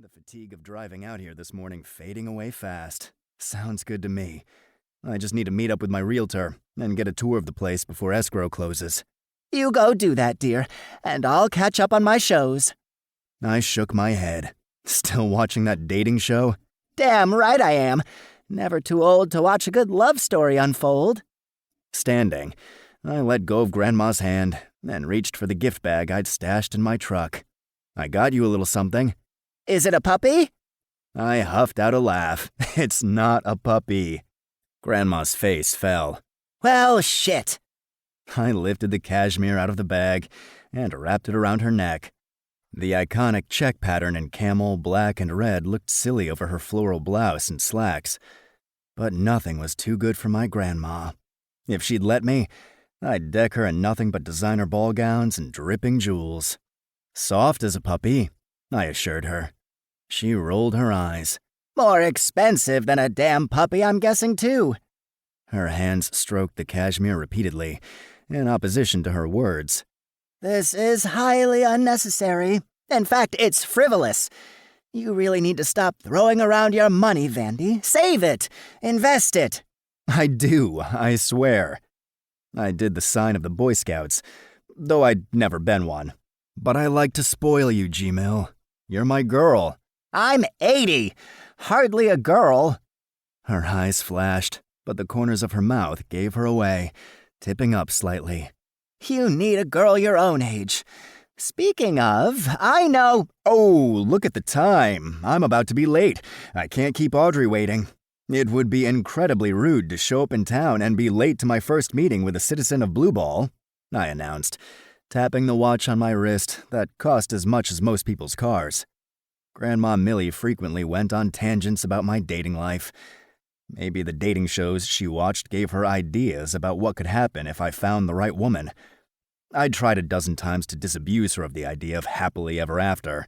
The fatigue of driving out here this morning fading away fast. Sounds good to me. I just need to meet up with my realtor and get a tour of the place before escrow closes. You go do that, dear, and I'll catch up on my shows. I shook my head. Still watching that dating show? Damn right I am. Never too old to watch a good love story unfold. Standing, I let go of Grandma's hand and reached for the gift bag I'd stashed in my truck. I got you a little something. Is it a puppy? I huffed out a laugh. It's not a puppy. Grandma's face fell. Well, shit. I lifted the cashmere out of the bag and wrapped it around her neck. The iconic check pattern in camel, black, and red looked silly over her floral blouse and slacks. But nothing was too good for my grandma. If she'd let me, I'd deck her in nothing but designer ball gowns and dripping jewels. Soft as a puppy, I assured her. She rolled her eyes. More expensive than a damn puppy, I'm guessing, too. Her hands stroked the cashmere repeatedly, in opposition to her words. This is highly unnecessary. In fact, it's frivolous. You really need to stop throwing around your money, Vandy. Save it. Invest it. I do, I swear. I did the sign of the Boy Scouts, though I'd never been one. But I like to spoil you, G-Mill. You're my girl. I'm 80. Hardly a girl. Her eyes flashed, but the corners of her mouth gave her away, tipping up slightly. You need a girl your own age. Speaking of, I know... Oh, look at the time. I'm about to be late. I can't keep Audrey waiting. It would be incredibly rude to show up in town and be late to my first meeting with a citizen of Blue Ball, I announced, tapping the watch on my wrist that cost as much as most people's cars. Grandma Millie frequently went on tangents about my dating life. Maybe the dating shows she watched gave her ideas about what could happen if I found the right woman. I'd tried a dozen times to disabuse her of the idea of happily ever after,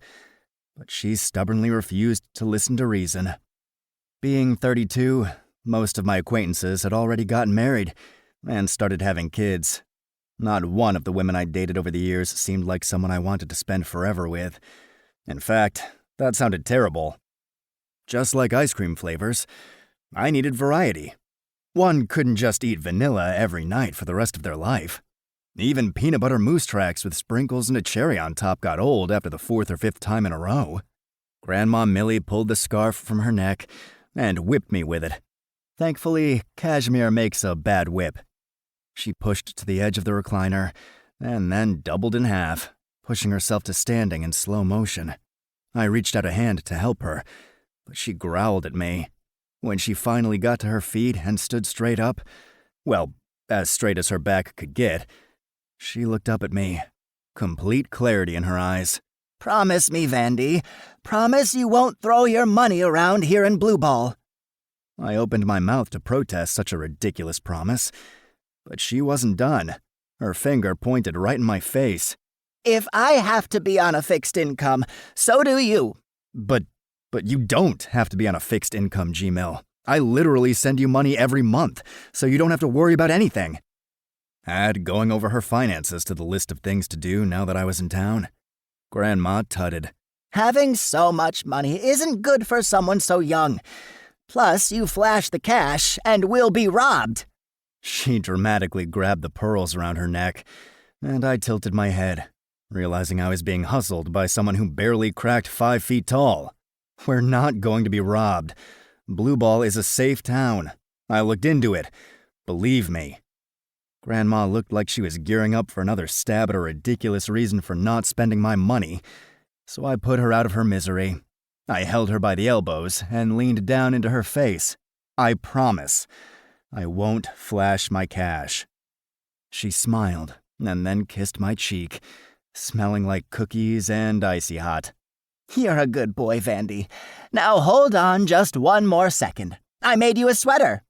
but she stubbornly refused to listen to reason. Being 32, most of my acquaintances had already gotten married and started having kids. Not one of the women I dated over the years seemed like someone I wanted to spend forever with. In fact, that sounded terrible. Just like ice cream flavors, I needed variety. One couldn't just eat vanilla every night for the rest of their life. Even peanut butter mousse tracks with sprinkles and a cherry on top got old after the fourth or fifth time in a row. Grandma Millie pulled the scarf from her neck and whipped me with it. Thankfully, cashmere makes a bad whip. She pushed to the edge of the recliner and then doubled in half, pushing herself to standing in slow motion. I reached out a hand to help her, but she growled at me. When she finally got to her feet and stood straight up, well, as straight as her back could get, she looked up at me, complete clarity in her eyes. Promise me, Vandy. Promise you won't throw your money around here in Blue Ball. I opened my mouth to protest such a ridiculous promise, but she wasn't done. Her finger pointed right in my face. If I have to be on a fixed income, so do you. But you don't have to be on a fixed income, G-Mill. I literally send you money every month, so you don't have to worry about anything. Add going over her finances to the list of things to do now that I was in town. Grandma tutted. Having so much money isn't good for someone so young. Plus, you flash the cash and we'll be robbed. She dramatically grabbed the pearls around her neck, and I tilted my head, realizing I was being hustled by someone who barely cracked 5 feet tall. We're not going to be robbed. Blue Ball is a safe town. I looked into it. Believe me. Grandma looked like she was gearing up for another stab at a ridiculous reason for not spending my money, so I put her out of her misery. I held her by the elbows and leaned down into her face. I promise, I won't flash my cash. She smiled and then kissed my cheek, smelling like cookies and icy hot. You're a good boy, Vandy. Now hold on just one more second. I made you a sweater.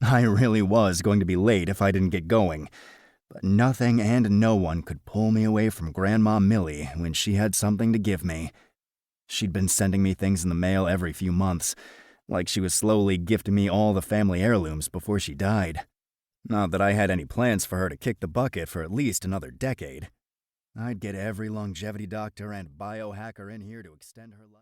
I really was going to be late if I didn't get going, but nothing and no one could pull me away from Grandma Millie when she had something to give me. She'd been sending me things in the mail every few months, like she was slowly gifting me all the family heirlooms before she died. Not that I had any plans for her to kick the bucket for at least another decade. I'd get every longevity doctor and biohacker in here to extend her life.